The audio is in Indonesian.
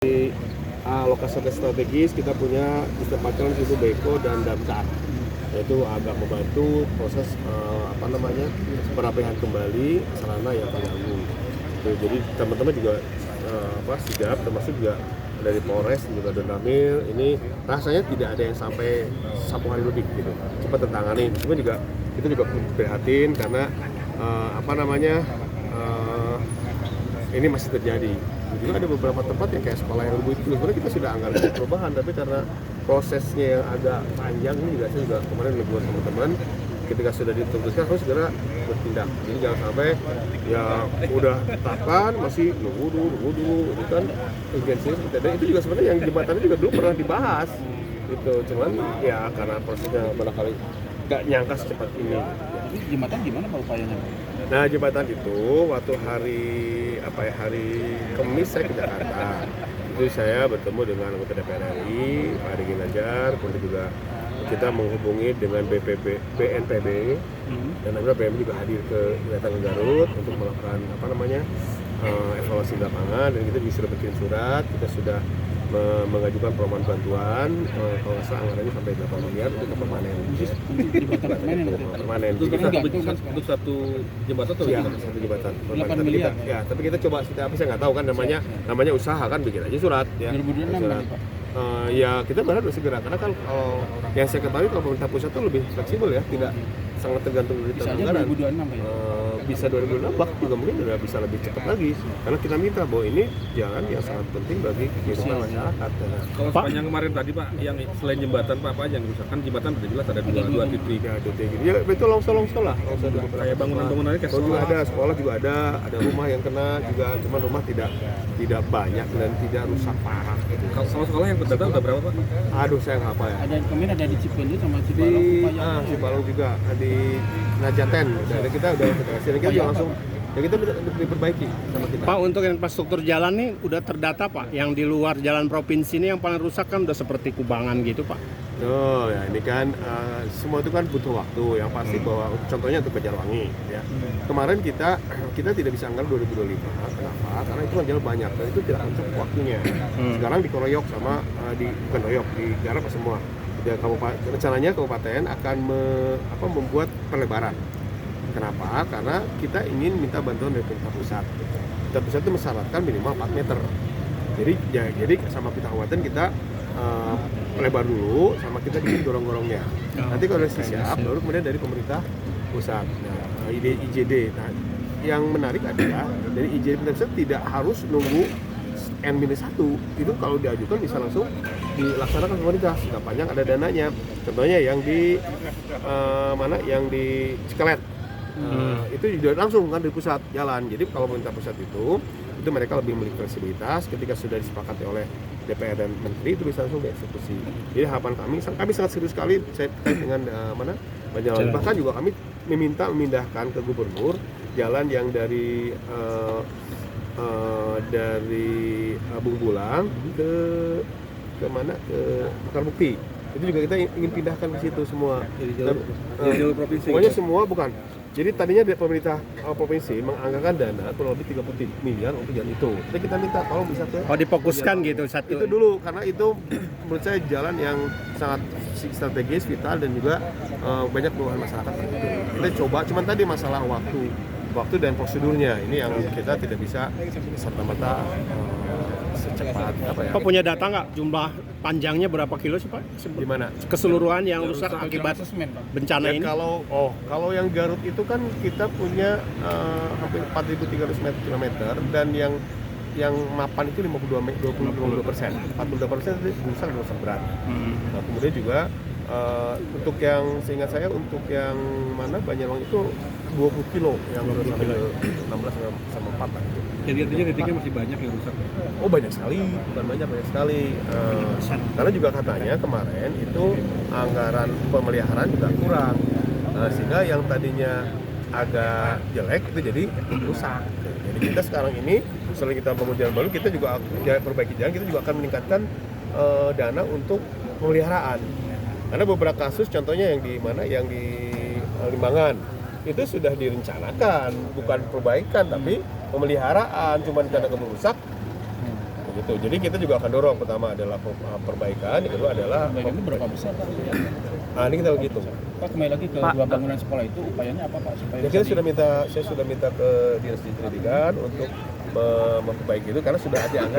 Lokasi strategis kita punya ditempatkan di situ beko dan damkar, yaitu agak membantu proses perapihan kembali sarana yang terganggu. Jadi teman-teman juga sigap, termasuk juga dari Polres juga Donamil. Ini rasanya tidak ada yang sampai 1 hari lebih gitu cepat tertangani. Cuma juga kita juga prihatin karena ini masih terjadi. Juga ada beberapa tempat yang kayak sekolah yang lebih itu sebenarnya kita sudah anggarkan perubahan, tapi karena prosesnya yang agak panjang ini juga saya juga kemarin buat teman-teman ketika sudah ditentukan harus segera bertindak. Jadi jangan sampai ya udah tetapkan masih nunggu dulu itu kan urgensinya seperti itu. Itu juga sebenarnya yang jembatannya juga dulu pernah dibahas itu, cuman ya karena prosesnya barangkali nggak nyangka secepat ini. Jadi jembatan gimana Pak upayanya? Nah, jembatan itu waktu hari Kamis saya ke Jakarta. Itu saya bertemu dengan anggota DPR RI, Pak Adi Ginanjar, kemudian juga kita menghubungi dengan BNPB dan akhirnya BNPB juga hadir datang ke Garut untuk melakukan evaluasi lapangan, dan kita juga sudah bikin surat, kita sudah mengajukan permohonan bantuan, kalau nggak salah anggarannya sampai 8 miliar untuk permanen. Permanen. Untuk satu jembatan atau satu jembatan. 8 miliar. Tapi kita coba apa saya nggak tahu kan namanya usaha kan, bikin aja surat ya. 2026 surat. Pak. Ya kita berharap segera, karena kan kalau yang saya ketahui kalau pemerintah pusat itu lebih fleksibel ya, tidak sangat tergantung dari Bisa aja anggaran. 2026 ya. Bisa 2026 juga mungkin udah bisa lebih cepat lagi, karena kita minta bahwa ini jalan yang sangat penting bagi kehidupan masyarakat. Kalau sepanjang kemarin tadi Pak, yang selain jembatan Pak, apa aja yang rusak? Kan jembatan sudah jelas ada dua titik. Ya, titik gitu. Ya itu longsor lah. Longsor Kayak bangunan-bangunannya kayak sekolah juga ada rumah yang kena juga, cuma rumah tidak banyak dan tidak rusak parah. Gitu. Kalau sekolah yang terdata udah berapa Pak? Aduh saya nggak apa ya. Kemarin ada di Cipenyu sama Di Cibalong. Cibalong juga di Najaten. Dan kita udah federasi, dan kita juga langsung ya kita diperbaiki sama kita. Pak, untuk infrastruktur jalan nih udah terdata Pak, yang di luar jalan provinsi ini yang paling rusak kan udah seperti Kubangan gitu Pak. Oh ya, ini kan semua itu kan butuh waktu. Yang pasti bahwa contohnya untuk Banjarwangi ya. Kemarin kita tidak bisa anggaran 2025. Kenapa? Karena itu kan jalan banyak dan itu tidak cukup waktunya. Sekarang dikeroyok sama digarap semua. Ya, rencananya kabupaten akan membuat perlebaran. Kenapa? Karena kita ingin minta bantuan dari pemerintah pusat. Pemerintah pusat itu mensyaratkan minimal 4 meter. Jadi sama kita kabupaten kita lebar dulu, sama kita bikin gorong-gorongnya. Nanti kalau sudah siap, baru kemudian dari pemerintah pusat. Nah, IJD. Nah, yang menarik adalah dari IJD pemerintah pusat tidak harus nunggu N-1. Itu kalau diajukan bisa langsung dilaksanakan pemerintah. Jangka panjang ada dananya. Contohnya yang di yang di Cikelet. Itu juga langsung kan dari pusat jalan. Jadi kalau pemerintah pusat itu mereka lebih memiliki fleksibilitas. Ketika sudah disepakati oleh DPR dan Menteri, itu bisa langsung dieksekusi. Jadi harapan kami sangat serius sekali terkait dengan Banjarwangi. Bahkan juga kami memindahkan ke gubernur jalan yang dari Bung Bulang ke Bakar Bukti. Itu juga kita ingin pindahkan ke situ semua. Jadi jalur provinsi. Pokoknya semua bukan. Jadi tadinya dari pemerintah provinsi menganggarkan dana kurang lebih 30 miliar untuk jalan itu. Jadi kita minta tolong bisa ke difokuskan gitu satu. Itu dulu, karena itu menurut saya jalan yang sangat strategis, vital, dan juga banyak keluhan masyarakat. Kita coba, cuman tadi masalah waktu dan prosedurnya ini yang kita tidak bisa serta-merta secepat Pak punya data nggak jumlah panjangnya berapa kilo sih Pak? Di mana? Keseluruhan yang rusak akibat bencana Ya, ini? Kalau yang Garut itu kan kita punya hampir 4.300 kilometer, dan yang mapan itu 22%. 42% itu rusak berat. Nah, kemudian juga untuk yang seingat saya untuk yang Banjarwangi itu 20 kilo yang rusak, 16 sama 4 lah. Jadi artinya titiknya masih banyak yang rusak. Oh banyak sekali, bukan banyak sekali. Karena juga katanya kemarin itu anggaran pemeliharaan juga kurang, sehingga yang tadinya agak jelek itu jadi rusak. Jadi kita sekarang ini setelah kita bangun jalan baru, kita juga perbaiki jalan, kita juga akan meningkatkan dana untuk pemeliharaan. Karena beberapa kasus, contohnya yang di Limbangan itu sudah direncanakan, bukan perbaikan tapi pemeliharaan, cuma karena rusak. Begitu Gitu. Jadi kita juga akan dorong, pertama adalah perbaikan, yang kedua adalah Perbaikan itu berapa besar Pak? ini kita hitung. Pak, kembali lagi ke dua bangunan sekolah itu, upayanya apa Pak? Supaya Ya, bisa saya sudah minta ke Dinas Pendidikan untuk memperbaiki itu karena sudah ada anggaran